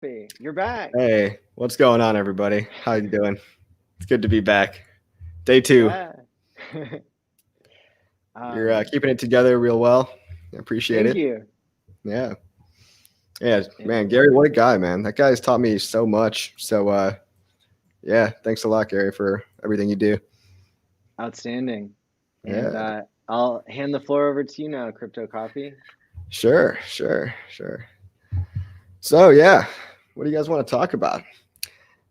You're back. Hey, what's going on, everybody? How you doing? It's good to be back. Day two. Yeah. You're um, keeping it together real well. I appreciate Thank it. you. Yeah. Yeah, man. And Gary, what a guy, man. That guy's taught me so much. Yeah, thanks a lot, Gary, for everything you do. outstanding. And Yeah. I'll hand the floor over to you now, Crypto Coffee. Sure. So, yeah, what do you guys want to talk about?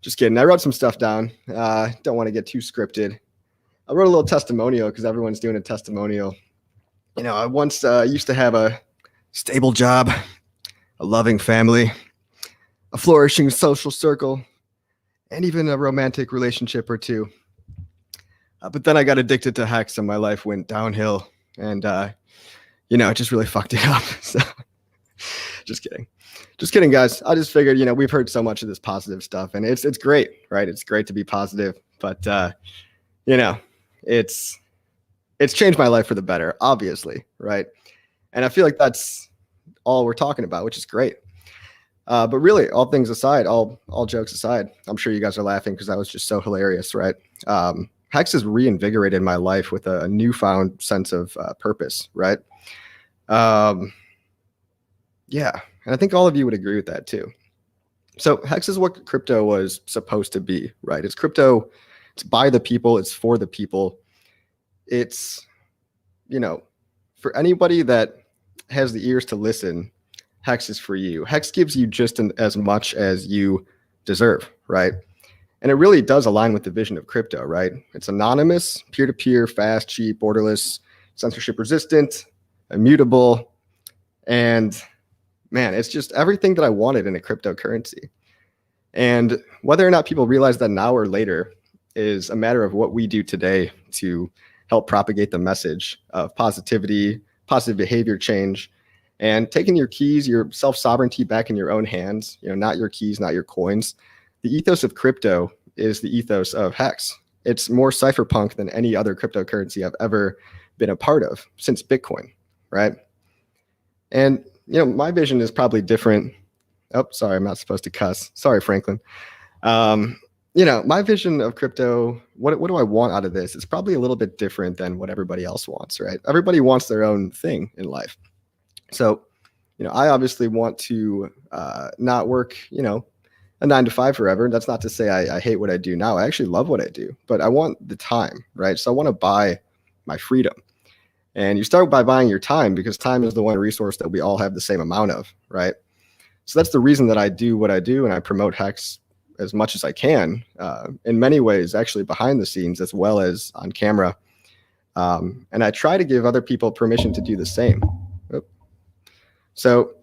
Just kidding. I wrote some stuff down. Don't want to get too scripted. I wrote a little testimonial because everyone's doing a testimonial. I once used to have a stable job, a loving family, a flourishing social circle, and even a romantic relationship or two. But then I got addicted to Hex and my life went downhill. And, it just really fucked it up. So, just kidding. Just kidding, guys. I just figured, we've heard so much of this positive stuff and it's great, right? It's great to be positive. But, it's changed my life for the better, obviously, right? And I feel like that's all we're talking about, which is great. But really, all things aside, all jokes aside, I'm sure you guys are laughing because that was just so hilarious, right? Hex has reinvigorated my life with a newfound sense of purpose, right? Yeah, and I think all of you would agree with that too. So Hex is what crypto was supposed to be, right? It's crypto, it's by the people, it's for the people. It's, for anybody that has the ears to listen, Hex is for you. Hex gives you just as much as you deserve, right? And it really does align with the vision of crypto, right? It's anonymous, peer-to-peer, fast, cheap, borderless, censorship resistant, immutable, and man, it's just everything that I wanted in a cryptocurrency. And whether or not people realize that now or later is a matter of what we do today to help propagate the message of positivity, positive behavior change, and taking your keys, your self-sovereignty back in your own hands, not your keys, not your coins. The ethos of crypto is the ethos of Hex. It's more cypherpunk than any other cryptocurrency I've ever been a part of since Bitcoin, right? And, my vision is probably different. Oh, sorry, I'm not supposed to cuss. Sorry, Franklin. My vision of crypto, what do I want out of this? It's probably a little bit different than what everybody else wants, right? Everybody wants their own thing in life. So, I obviously want to not work, a 9 to 5 forever. That's not to say I hate what I do now. I actually love what I do, but I want the time, right? So I want to buy my freedom. And you start by buying your time because time is the one resource that we all have the same amount of, right? So that's the reason that I do what I do and I promote Hex as much as I can, in many ways, actually behind the scenes as well as on camera. And I try to give other people permission to do the same. So,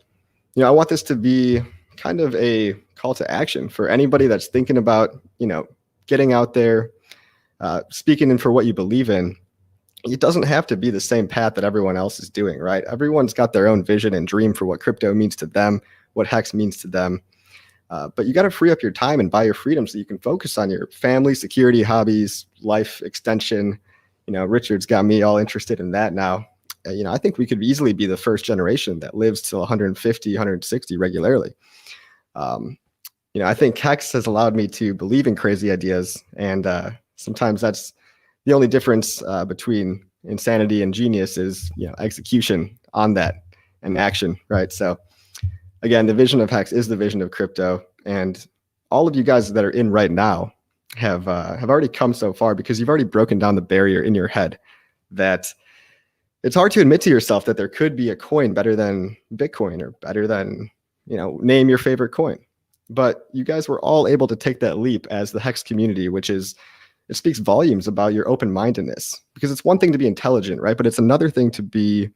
I want this to be kind of a call to action for anybody that's thinking about, getting out there, speaking in for what you believe in. It doesn't have to be the same path that everyone else is doing, right? Everyone's got their own vision and dream for what crypto means to them, what Hex means to them. But you got to free up your time and buy your freedom so you can focus on your family, security, hobbies, life extension. Richard's got me all interested in that now. I think we could easily be the first generation that lives till 150, 160 regularly. I think Hex has allowed me to believe in crazy ideas. And sometimes that's the only difference between insanity and genius is, execution on that and action, right? So again, the vision of Hex is the vision of crypto. And all of you guys that are in right now have already come so far because you've already broken down the barrier in your head that it's hard to admit to yourself that there could be a coin better than Bitcoin or better than, name your favorite coin. But you guys were all able to take that leap as the Hex community, which is, it speaks volumes about your open-mindedness, because it's one thing to be intelligent, right? But it's another thing to be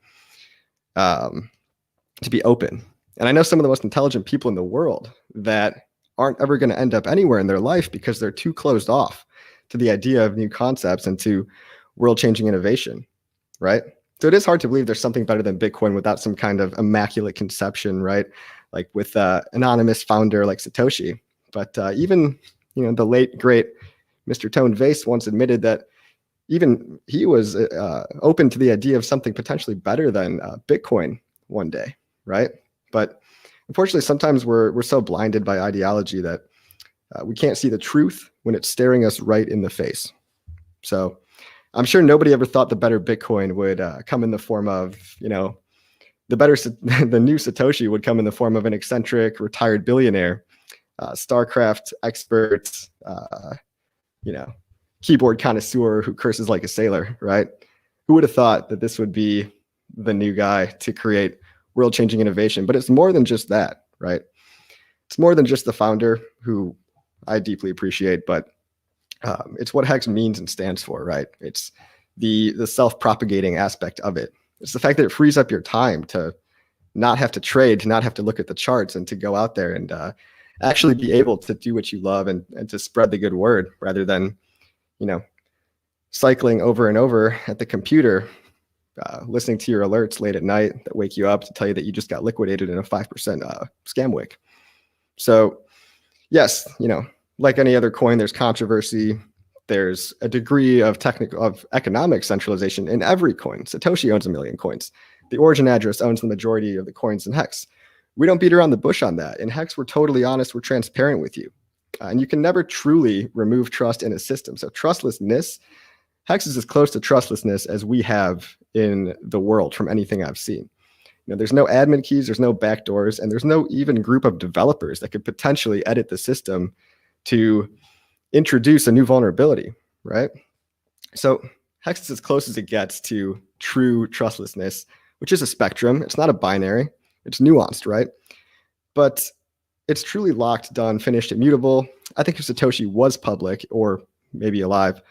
open. And I know some of the most intelligent people in the world that aren't ever going to end up anywhere in their life because they're too closed off to the idea of new concepts and to world-changing innovation, right? So it is hard to believe there's something better than Bitcoin without some kind of immaculate conception, right? Like with anonymous founder like Satoshi. But even, the late, great Mr. Tone Vays once admitted that even he was open to the idea of something potentially better than Bitcoin one day, right? But unfortunately, sometimes we're so blinded by ideology that we can't see the truth when it's staring us right in the face. So I'm sure nobody ever thought the better Bitcoin would come in the form of, the new Satoshi would come in the form of an eccentric retired billionaire, StarCraft expert, keyboard connoisseur who curses like a sailor, right? Who would have thought that this would be the new guy to create world-changing innovation? But it's more than just that, right? It's more than just the founder, who I deeply appreciate, but it's what Hex means and stands for, right? It's the self-propagating aspect of it. It's the fact that it frees up your time to not have to trade, to not have to look at the charts, and to go out there and actually be able to do what you love and to spread the good word, rather than, cycling over and over at the computer, listening to your alerts late at night that wake you up to tell you that you just got liquidated in a 5% scam wick. So yes, like any other coin, there's controversy. There's a degree of economic centralization in every coin. Satoshi owns 1 million coins. The origin address owns the majority of the coins in Hex. We don't beat around the bush on that. In Hex, we're totally honest. We're transparent with you. And you can never truly remove trust in a system. So trustlessness, Hex is as close to trustlessness as we have in the world from anything I've seen. There's no admin keys, there's no backdoors, and there's no even group of developers that could potentially edit the system to introduce a new vulnerability, right? So Hex is as close as it gets to true trustlessness, which is a spectrum. It's not a binary. It's nuanced, right? But it's truly locked, done, finished, immutable. I think if Satoshi was public or maybe alive,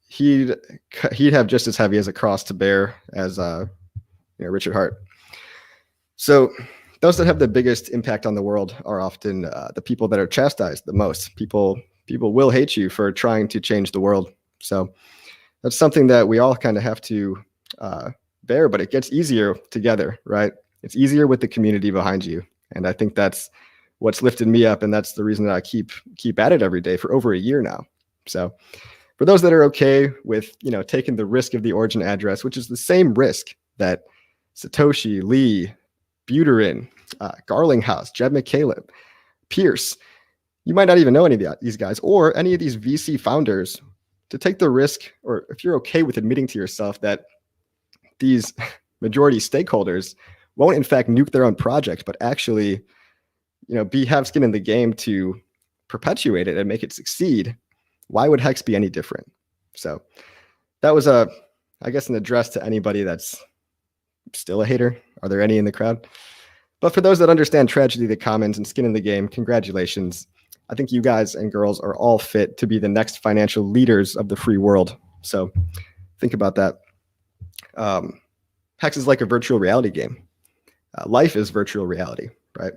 he'd have just as heavy as a cross to bear as Richard Hart. So those that have the biggest impact on the world are often the people that are chastised the most. People will hate you for trying to change the world. So that's something that we all kind of have to bear, but it gets easier together, right? It's easier with the community behind you. And I think that's what's lifted me up. And that's the reason that I keep at it every day for over a year now. So for those that are okay with, taking the risk of the origin address, which is the same risk that Satoshi, Lee, Buterin, Garlinghouse, Jed McCaleb, Pierce, you might not even know any of these guys or any of these VC founders, to take the risk, or if you're okay with admitting to yourself that these majority stakeholders won't in fact nuke their own project, but actually, have skin in the game to perpetuate it and make it succeed, why would Hex be any different? So that was I guess an address to anybody that's still a hater. Are there any in the crowd? But for those that understand tragedy, the commons, and skin in the game, congratulations. I think you guys and girls are all fit to be the next financial leaders of the free world. So think about that. Hex is like a virtual reality game. Life is virtual reality, right?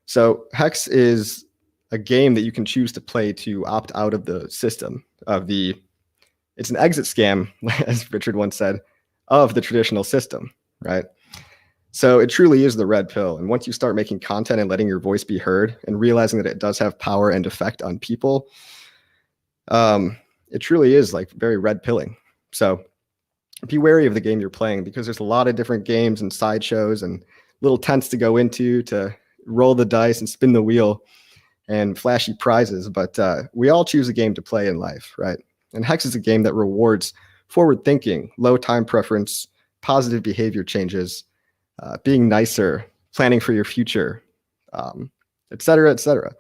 So Hex is a game that you can choose to play to opt out of the system it's an exit scam, as Richard once said, of the traditional system, right? So it truly is the red pill. And once you start making content and letting your voice be heard and realizing that it does have power and effect on people, it truly is like very red pilling. So be wary of the game you're playing, because there's a lot of different games and sideshows and little tents to go into to roll the dice and spin the wheel and flashy prizes. But we all choose a game to play in life, right? And Hex is a game that rewards forward thinking, low time preference, positive behavior changes, being nicer, planning for your future, et cetera, et cetera.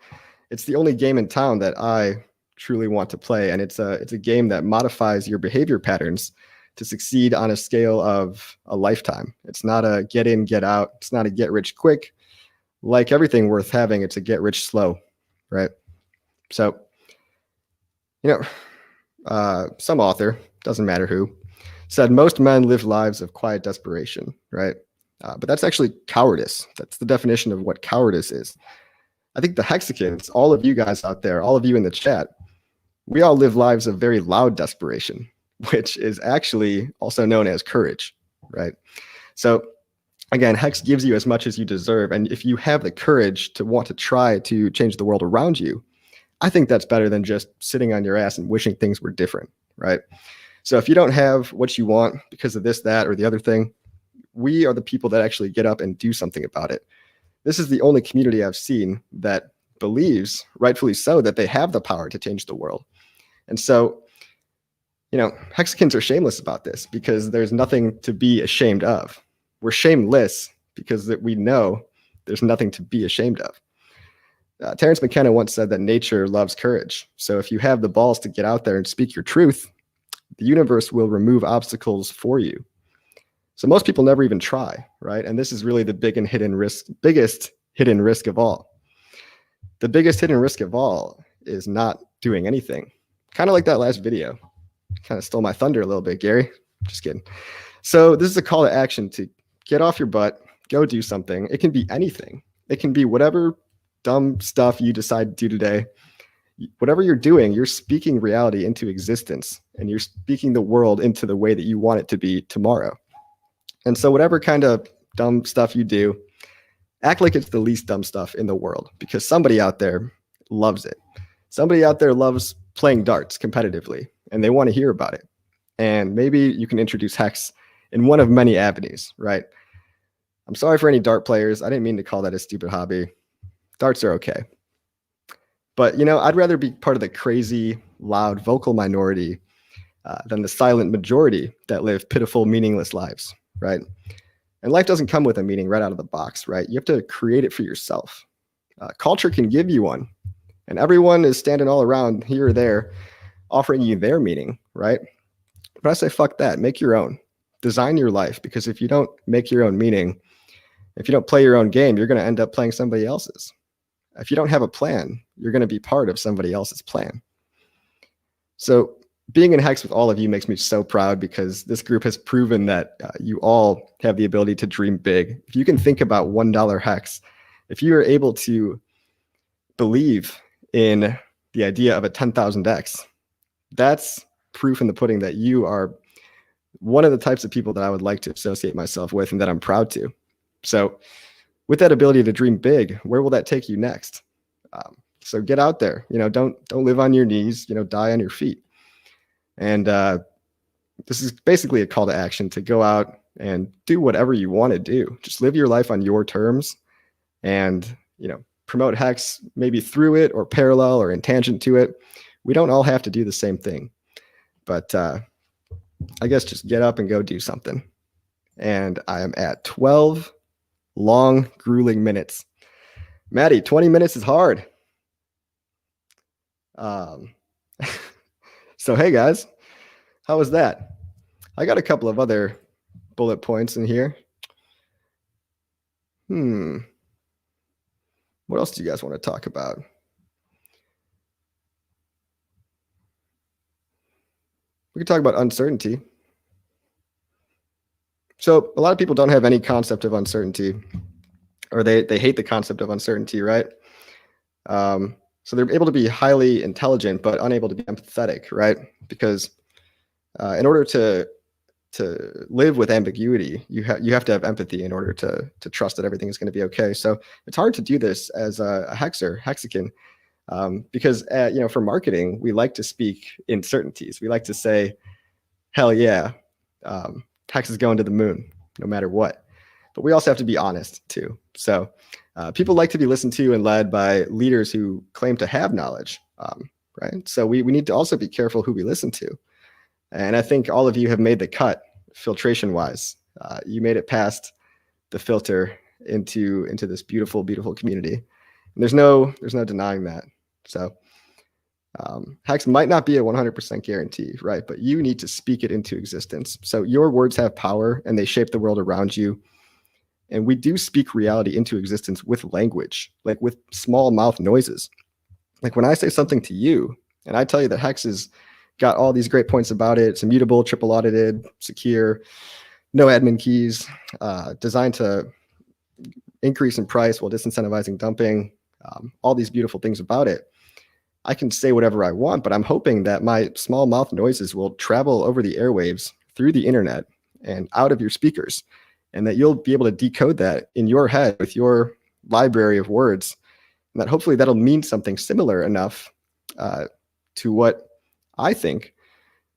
It's the only game in town that I truly want to play. And it's a game that modifies your behavior patterns to succeed on a scale of a lifetime. It's not a get in, get out. It's not a get rich quick. Like everything worth having, it's a get rich slow, right? So, some author, doesn't matter who, said most men live lives of quiet desperation, right? But that's actually cowardice. That's the definition of what cowardice is. I think the Hexicans, all of you guys out there, all of you in the chat, we all live lives of very loud desperation, which is actually also known as courage, right? So again, Hex gives you as much as you deserve. And if you have the courage to want to try to change the world around you, I think that's better than just sitting on your ass and wishing things were different, right? So if you don't have what you want because of this, that, or the other thing, we are the people that actually get up and do something about it. this is the only community I've seen that believes, rightfully so, that they have the power to change the world. And so, Hexicans are shameless about this because there's nothing to be ashamed of. We're shameless because that we know there's nothing to be ashamed of. Terence McKenna once said that nature loves courage. So if you have the balls to get out there and speak your truth, the universe will remove obstacles for you. So most people never even try, right? And this is really the biggest hidden risk of all. The biggest hidden risk of all is not doing anything. Kind of like that last video. Kind of stole my thunder a little bit, Gary. Just kidding. So this is a call to action to get off your butt, go do something. It can be anything. It can be whatever dumb stuff you decide to do today. Whatever you're doing, you're speaking reality into existence, and you're speaking the world into the way that you want it to be tomorrow. And so whatever kind of dumb stuff you do, act like it's the least dumb stuff in the world, because somebody out there loves it. Somebody out there loves playing darts competitively, and they want to hear about it. And maybe you can introduce Hex in one of many avenues, right? I'm sorry for any dart players. I didn't mean to call that a stupid hobby. Darts are okay. But, I'd rather be part of the crazy, loud, vocal minority than the silent majority that live pitiful, meaningless lives, right? And life doesn't come with a meaning right out of the box, right? You have to create it for yourself. Culture can give you one, and everyone is standing all around here or there offering you their meaning, right? But I say, fuck that. Make your own. Design your life, because if you don't make your own meaning, if you don't play your own game, you're going to end up playing somebody else's. If you don't have a plan, you're going to be part of somebody else's plan. So being in Hex with all of you makes me so proud, because this group has proven that you all have the ability to dream big. If you can think about $1 Hex, if you are able to believe in the idea of a 10,000x, that's proof in the pudding that you are one of the types of people that I would like to associate myself with, and that I'm proud to. So with that ability to dream big, where will that take you next? So get out there, don't live on your knees, die on your feet. And this is basically a call to action to go out and do whatever you want to do. Just live your life on your terms, and, promote Hex maybe through it or parallel or in tangent to it. We don't all have to do the same thing, but I guess just get up and go do something. And I am at 12 long, grueling minutes. Maddie, 20 minutes is hard. So, hey guys, how was that? I got a couple of other bullet points in here. What else do you guys want to talk about? We could talk about uncertainty. So a lot of people don't have any concept of uncertainty, or they hate the concept of uncertainty, right? So they're able to be highly intelligent, but unable to be empathetic, right? Because in order to live with ambiguity, you have to have empathy in order to trust that everything is going to be okay. So it's hard to do this as a Hexican, because for marketing, we like to speak in certainties. We like to say, hell yeah, Hex is going to the moon no matter what. But we also have to be honest too. So people like to be listened to and led by leaders who claim to have knowledge, right? So we need to also be careful who we listen to. And I think all of you have made the cut filtration wise. You made it past the filter into this beautiful, beautiful community. And there's no denying that. So Hex might not be a 100% guarantee, right? But you need to speak it into existence. So your words have power, and they shape the world around you. And we do speak reality into existence with language, like with small mouth noises. Like when I say something to you, and I tell you that Hex has got all these great points about it. It's immutable, triple audited, secure, no admin keys, designed to increase in price while disincentivizing dumping, all these beautiful things about it. I can say whatever I want, but I'm hoping that my small mouth noises will travel over the airwaves through the internet and out of your speakers, and that you'll be able to decode that in your head with your library of words, and that hopefully that'll mean something similar enough to what I think,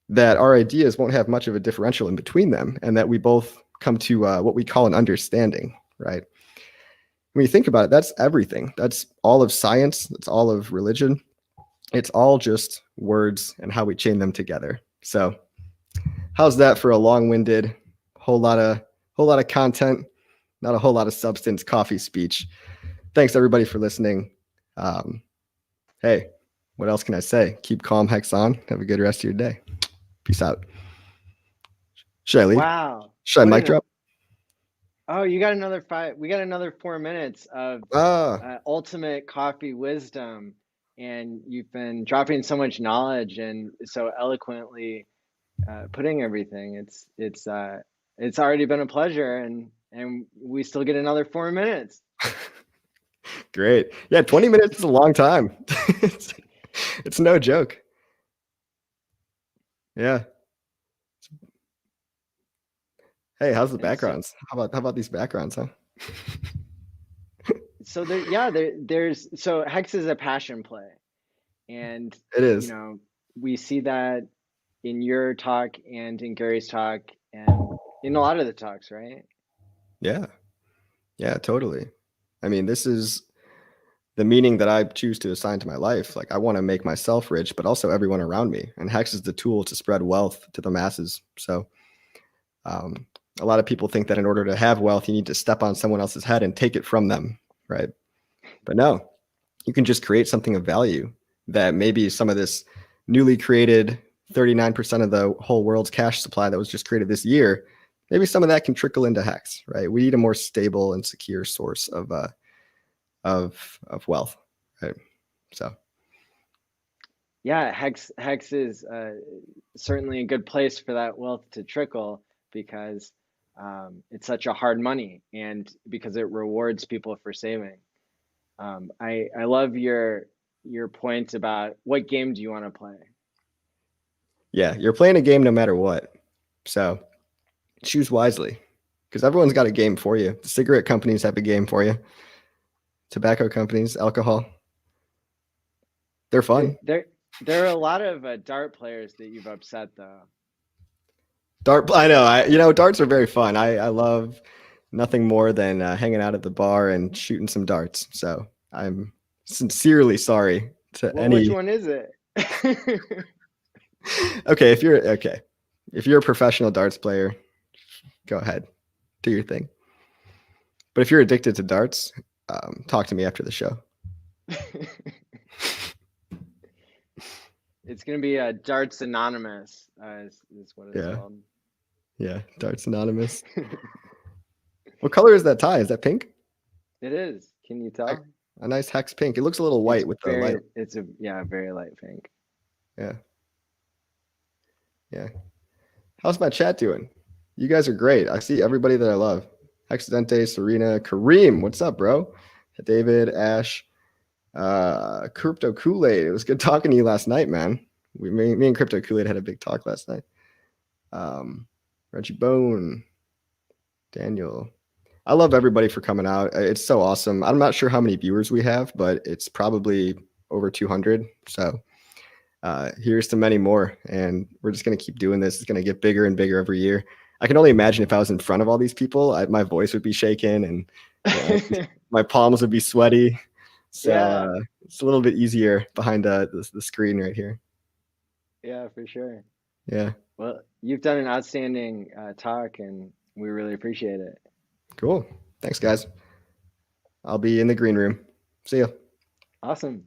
that our ideas won't have much of a differential in between them, and that we both come to what we call an understanding, right? when you think about it, that's everything. That's all of science. That's all of religion. It's all just words and how we chain them together. So how's that for a long-winded, whole lot of content, not a whole lot of substance coffee speech? Thanks everybody for listening. Hey, what else can I say? Keep calm, Hex on. Have a good rest of your day. Peace out. Should I leave? Wow. Should I mic drop? Oh, you got another 5. We got another 4 minutes of ultimate coffee wisdom, and you've been dropping so much knowledge and so eloquently putting everything. It's already been a pleasure, and we still get another 4 minutes. Great. Yeah, 20 minutes is a long time. It's no joke. Yeah. Hey, how's the backgrounds? How about these backgrounds, huh? So there's so Hex is a passion play, and it is. We see that in your talk and in Gary's talk and in a lot of the talks, right? Yeah, totally. I mean, this is the meaning that I choose to assign to my life. Like, I want to make myself rich, but also everyone around me. And Hex is the tool to spread wealth to the masses. So a lot of people think that in order to have wealth, you need to step on someone else's head and take it from them, right? But no, you can just create something of value that maybe some of this newly created 39% of the whole world's cash supply that was just created this year, maybe some of that can trickle into Hex, right? We need a more stable and secure source of wealth, right? So yeah, Hex is certainly a good place for that wealth to trickle, because it's such a hard money, and because it rewards people for saving. I love your points about what game do you want to play. Yeah, you're playing a game no matter what, so choose wisely, because everyone's got a game for you. The cigarette companies have a game for you. Tobacco companies, alcohol, they're fun. There are a lot of dart players that you've upset, though. I know. Darts are very fun. I love nothing more than hanging out at the bar and shooting some darts. So I'm sincerely sorry to any. Which one is it? Okay, if you're a professional darts player, go ahead, do your thing. But if you're addicted to darts, talk to me after the show. It's gonna be Darts Anonymous, is what it's called. Yeah, Darts Anonymous. What color is that tie? Is that pink? It is. Can you tell? A nice Hex pink. It looks a little white with the light. It's a very light pink. Yeah. How's my chat doing? You guys are great. I see everybody that I love. Hexidente, Serena, Kareem. What's up, bro? David, Ash, Crypto Kool-Aid. It was good talking to you last night, man. Me and Crypto Kool-Aid had a big talk last night. Reggie Bone, Daniel. I love everybody for coming out. It's so awesome. I'm not sure how many viewers we have, but it's probably over 200. So here's to many more. And we're just going to keep doing this. It's going to get bigger and bigger every year. I can only imagine if I was in front of all these people, my voice would be shaking and my palms would be sweaty. So it's a little bit easier behind the screen right here. Yeah, for sure. Yeah. Well, you've done an outstanding talk, and we really appreciate it. Cool. Thanks, guys. I'll be in the green room. See ya. Awesome.